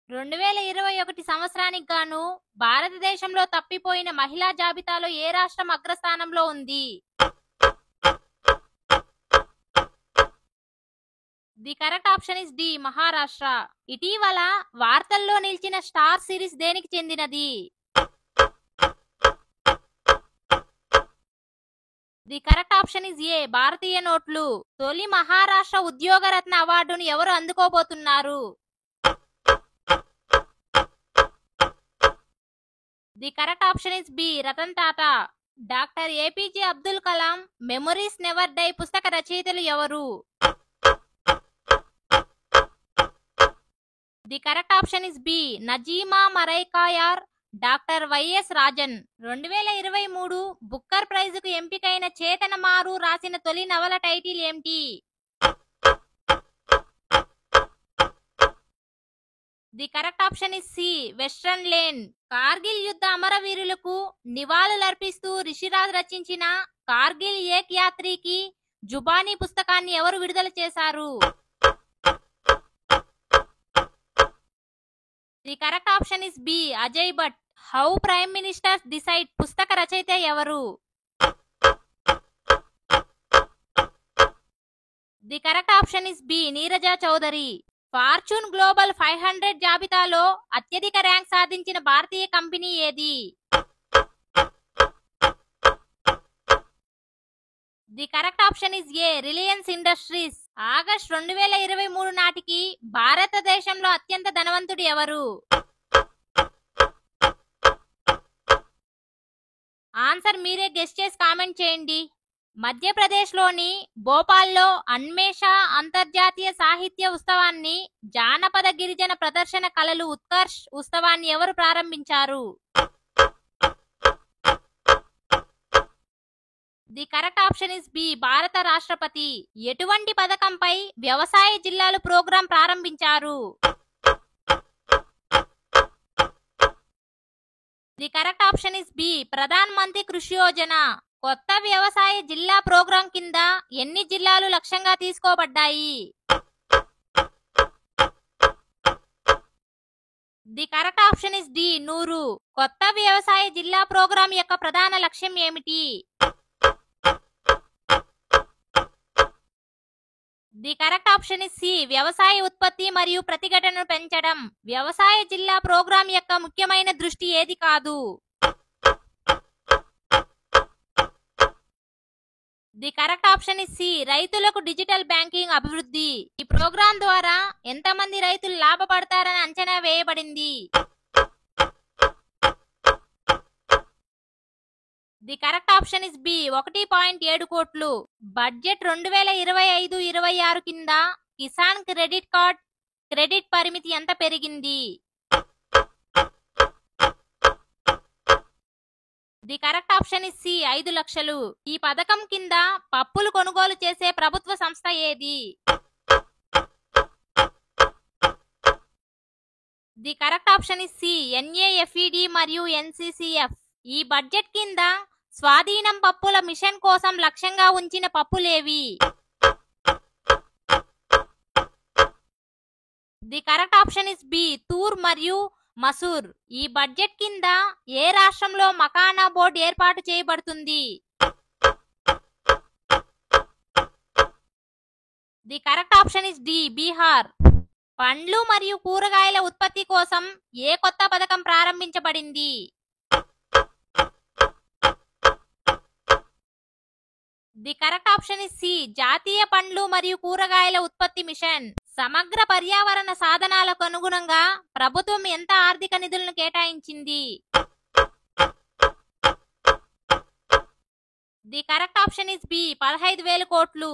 2021 సంవత్సరానికి గాను భారతదేశంలో తప్పిపోయిన మహిళా జాబితాలో ఏ రాష్ట్రం అగ్రస్థానంలో ఉంది? The correct option is D Maharashtra. ఇటీవల వార్తల్లో నిలిచిన స్టార్ సిరీస్ దేనికి చెందినది? The correct option is A భారతీయ నోట్లు. తొలి మహారాష్ట్ర ఉద్యోగరత్న అవార్డును ఎవరు అందుకోబోతున్నారు? The correct option is B Ratan Tata. Doctor APJ Abdul Kalam memories never die పుస్తక రచయితలు ఎవరు? The correct option is B Najima Marikayar. Doctor YS Rajan 2023 Booker ప్రైజుకు ఎంపికైన చేతన మారు రాసిన తొలి నవల టైటిల్ ఏమిటి? The correct option is C western lane. కార్గిల్ యుద్ధ అమరవీరులకు నివాళులర్పిస్తూ రిషిరాజ్ రచించిన కార్గిల్ ఏక్ యాత్రికి జుబానీ పుస్తకాన్ని ఎవరు విడుదల చేశారు? The correct option is B Ajay Bhatt. How prime ministers decide పుస్తక రచయిత ఎవరు? The correct option is B Neerja Chowdhury. Fortune global 500 జాబితాలో అత్యధిక ర్యాంక్ సాధించిన భారతీయ కంపెనీ ఏది? The correct option is A Reliance Industries. August 2023 నాటికి భారతదేశంలో అత్యంత ధనవంతుడు ఎవరు? ఆన్సర్ మీరే గెస్ట్ చేసి కామెంట్ చేయండి. మధ్యప్రదేశ్లోని భోపాల్లో అన్మేష అంతర్జాతీయ సాహిత్య ఉత్సవాన్ని, జానపద గిరిజన ప్రదర్శన కళలు ఉత్కర్ష్ ఉత్సవాన్ని ఎవరు ప్రారంభించారు? The correct option is B భారత రాష్ట్రపతి. ఎటువంటి పథకంపై వ్యవసాయ జిల్లాలు ప్రోగ్రాం ప్రారంభించారు? The correct option is B Pradhan Mantri Krishi Yojana. కొత్త వ్యవసాయ జిల్లా ప్రోగ్రాం కింద ఎన్ని జిల్లాలు లక్ష్యంగా తీసుకోబడ్డాయి? The correct option is D 100. కొత్త వ్యవసాయ జిల్లా ప్రోగ్రాం యొక్క ప్రధాన లక్ష్యం ఏమిటి? The correct option is C వ్యవసాయ ఉత్పత్తి మరియు ప్రతిఘటనను పెంచడం. వ్యవసాయ జిల్లా ప్రోగ్రాం యొక్క ముఖ్యమైన దృష్టి ఏది కాదు? The correct option is C రైతులకు డిజిటల్ బ్యాంకింగ్ అభివృద్ధి. ఈ ప్రోగ్రాం ద్వారా ఎంతమంది రైతులు లాభపడతారని అంచనా వేయబడింది? The correct option is B 1.7 కోట్లు. బడ్జెట్ 2025-26 కింద కిసాన్ క్రెడిట్ కార్డ్ క్రెడిట్ పరిమితి ఎంత పెరిగింది? The correct option is C 5 లక్షలు. ఈ పథకం కింద పప్పులు కొనుగోలు చేసే ప్రభుత్వ సంస్థ ఏది? The correct option is C NAFED మరియు ఎన్సిసిఎఫ్. ఈ బడ్జెట్ కింద స్వాధీనం పప్పుల మిషన్ కోసం లక్ష్యంగా ఉంచిన పప్పులేవి? The correct option is B toor మరియు మసూర్. ఈ బడ్జెట్ కింద ఏ రాష్ట్రంలో మకానా బోర్డు ఏర్పాటు చేయబడుతుంది? The correct option is D Bihar. పండ్లు మరియు కూరగాయల ఉత్పత్తి కోసం ఏ కొత్త పథకం ప్రారంభించబడింది? The correct option is C జాతీయ పండ్లు మరియు కూరగాయల ఉత్పత్తి మిషన్. సమగ్ర పర్యావరణ సాధనాలకు అనుగుణంగా ప్రభుత్వం ఎంత ఆర్థిక నిధులను కేటాయించింది? The correct option is B 15,000 కోట్లు.